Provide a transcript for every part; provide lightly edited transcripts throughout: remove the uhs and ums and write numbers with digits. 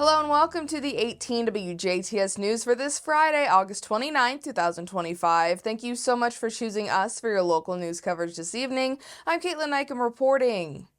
Hello and welcome to the 18 WJTS News for this Friday, August 29th, 2025. Thank you so much for choosing us for your local news coverage this evening. I'm Kaitlyn Neukam reporting.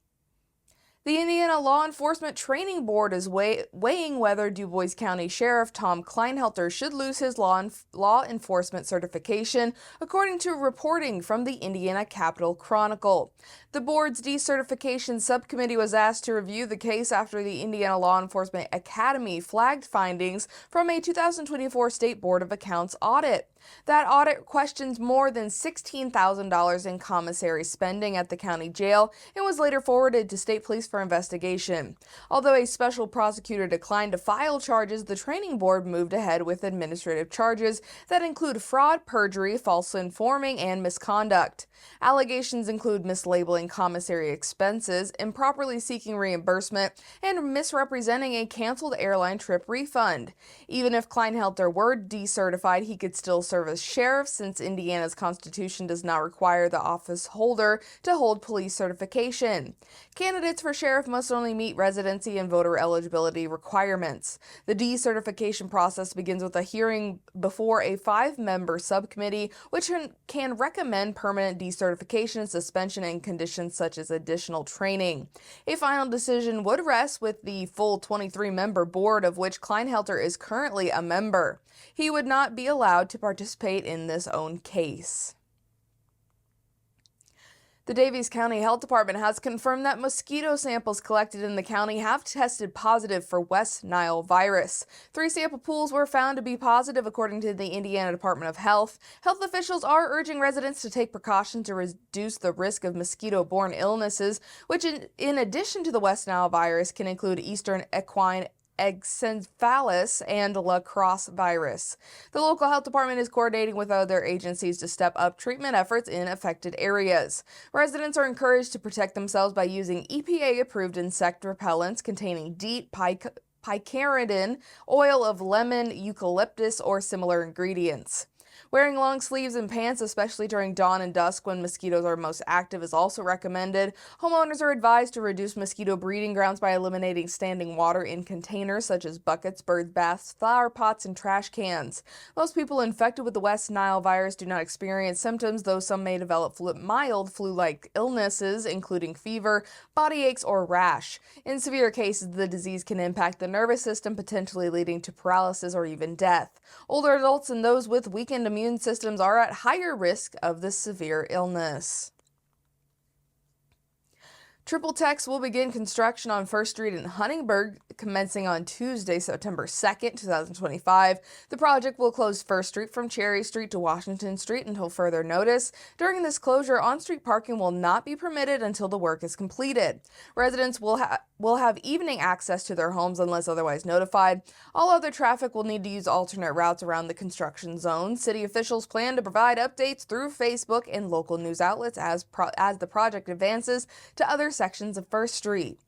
The Indiana Law Enforcement Training Board is weighing whether Du Bois County Sheriff Tom Kleinhelter should lose his law enforcement certification, according to reporting from the Indiana Capitol Chronicle. The board's decertification subcommittee was asked to review the case after the Indiana Law Enforcement Academy flagged findings from a 2024 State Board of Accounts audit. That audit questions more than $16,000 in commissary spending at the county jail and was later forwarded to state police for investigation. Although a special prosecutor declined to file charges, the training board moved ahead with administrative charges that include fraud, perjury, false informing, and misconduct. Allegations include mislabeling commissary expenses, improperly seeking reimbursement, and misrepresenting a canceled airline trip refund. Even if Kleinhelter were decertified, he could still serve as sheriff since Indiana's constitution does not require the office holder to hold police certification. Candidates for sheriff must only meet residency and voter eligibility requirements. The decertification process begins with a hearing before a 5-member subcommittee, which can recommend permanent decertification, suspension, and conditions such as additional training. A final decision would rest with the full 23-member board, of which Kleinhelter is currently a member. He would not be allowed to participate in this own case. The Daviess County Health Department has confirmed that mosquito samples collected in the county have tested positive for West Nile virus. 3 sample pools were found to be positive, according to the Indiana Department of Health. Health officials are urging residents to take precautions to reduce the risk of mosquito-borne illnesses, which in addition to the West Nile virus can include Eastern equine encephalitis and La Crosse virus. The local health department is coordinating with other agencies to step up treatment efforts in affected areas. Residents are encouraged to protect themselves by using EPA-approved insect repellents containing DEET, picaridin, oil of lemon, eucalyptus, or similar ingredients. Wearing long sleeves and pants, especially during dawn and dusk when mosquitoes are most active, is also recommended. Homeowners are advised to reduce mosquito breeding grounds by eliminating standing water in containers such as buckets, bird baths, flower pots, and trash cans. Most people infected with the West Nile virus do not experience symptoms, though some may develop mild flu-like illnesses, including fever, body aches, or rash. In severe cases, the disease can impact the nervous system, potentially leading to paralysis or even death. Older adults and those with weakened immune systems are at higher risk of this severe illness. Triple Tex will begin construction on 1st Street in Huntingburg, commencing on Tuesday, September 2nd, 2025. The project will close 1st Street from Cherry Street to Washington Street until further notice. During this closure, on-street parking will not be permitted until the work is completed. Residents will have evening access to their homes unless otherwise notified. All other traffic will need to use alternate routes around the construction zone. City officials plan to provide updates through Facebook and local news outlets as the project advances to other sections of 1st Street.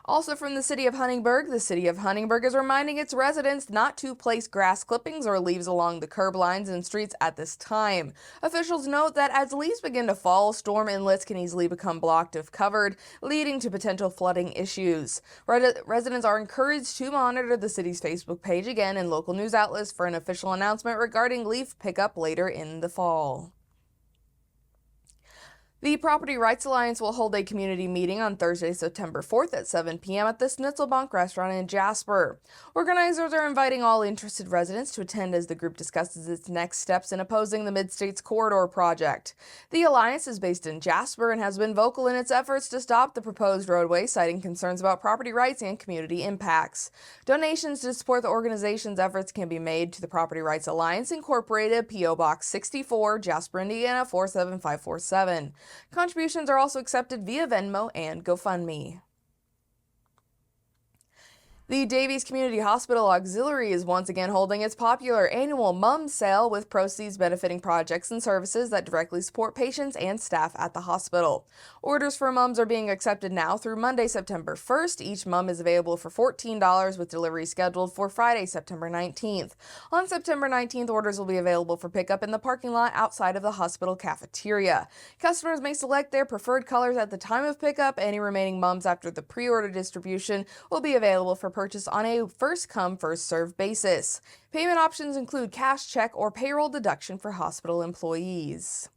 Also from the city of Huntingburg is reminding its residents not to place grass clippings or leaves along the curb lines and streets at this time. Officials note that as leaves begin to fall, storm inlets can easily become blocked if covered, leading to potential flooding issues. Residents are encouraged to monitor the city's Facebook page again and local news outlets for an official announcement regarding leaf pickup later in the fall. The Property Rights Alliance will hold a community meeting on Thursday, September 4th at 7 p.m. at the Schnitzelbank restaurant in Jasper. Organizers are inviting all interested residents to attend as the group discusses its next steps in opposing the Mid-States Corridor project. The alliance is based in Jasper and has been vocal in its efforts to stop the proposed roadway, citing concerns about property rights and community impacts. Donations to support the organization's efforts can be made to the Property Rights Alliance Incorporated, P.O. Box 64, Jasper, Indiana 47547. Contributions are also accepted via Venmo and GoFundMe. The Daviess Community Hospital Auxiliary is once again holding its popular annual Mum Sale, with proceeds benefiting projects and services that directly support patients and staff at the hospital. Orders for mums are being accepted now through Monday, September 1st. Each mum is available for $14, with delivery scheduled for Friday, September 19th. On September 19th, orders will be available for pickup in the parking lot outside of the hospital cafeteria. Customers may select their preferred colors at the time of pickup. Any remaining mums after the pre-order distribution will be available for purchased on a first-come, first-served basis. Payment options include cash, check, or payroll deduction for hospital employees.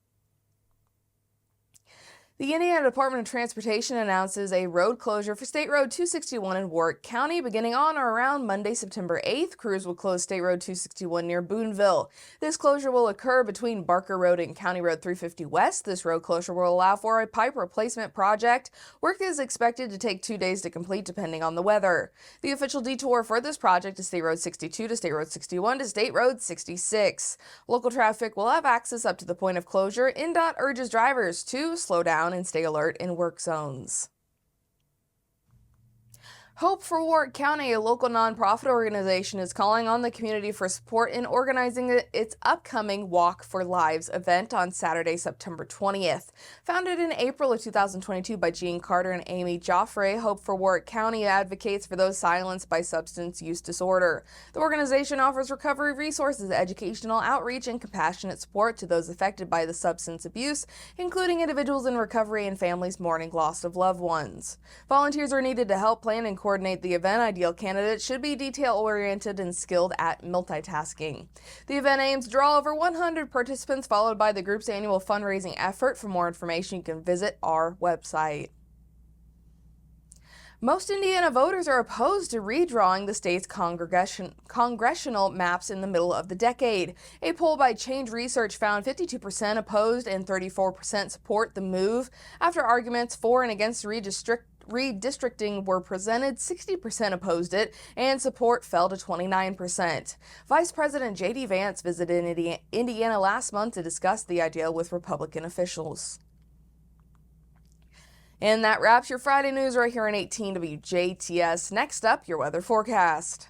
The Indiana Department of Transportation announces a road closure for State Road 261 in Warwick County beginning on or around Monday, September 8th. Crews will close State Road 261 near Boonville. This closure will occur between Barker Road and County Road 350 West. This road closure will allow for a pipe replacement project. Work is expected to take 2 days to complete depending on the weather. The official detour for this project is State Road 62 to State Road 61 to State Road 66. Local traffic will have access up to the point of closure. INDOT urges drivers to slow down and stay alert in work zones. Hope for Warwick County, a local nonprofit organization, is calling on the community for support in organizing its upcoming Walk for Lives event on Saturday, September 20th. Founded in April of 2022 by Jean Carter and Amy Joffre, Hope for Warwick County advocates for those silenced by substance use disorder. The organization offers recovery resources, educational outreach, and compassionate support to those affected by the substance abuse, including individuals in recovery and families mourning loss of loved ones. Volunteers are needed to help plan and coordinate the event. Ideal candidates should be detail-oriented and skilled at multitasking. The event aims to draw over 100 participants, followed by the group's annual fundraising effort. For more information, you can visit our website. Most Indiana voters are opposed to redrawing the state's congressional maps in the middle of the decade. A poll by Change Research found 52% opposed and 34% support the move. After arguments for and against redistricting were presented, 60% opposed it, and support fell to 29%. Vice President J.D. Vance visited Indiana last month to discuss the idea with Republican officials. And that wraps your Friday news right here on 18 WJTS. Next up, your weather forecast.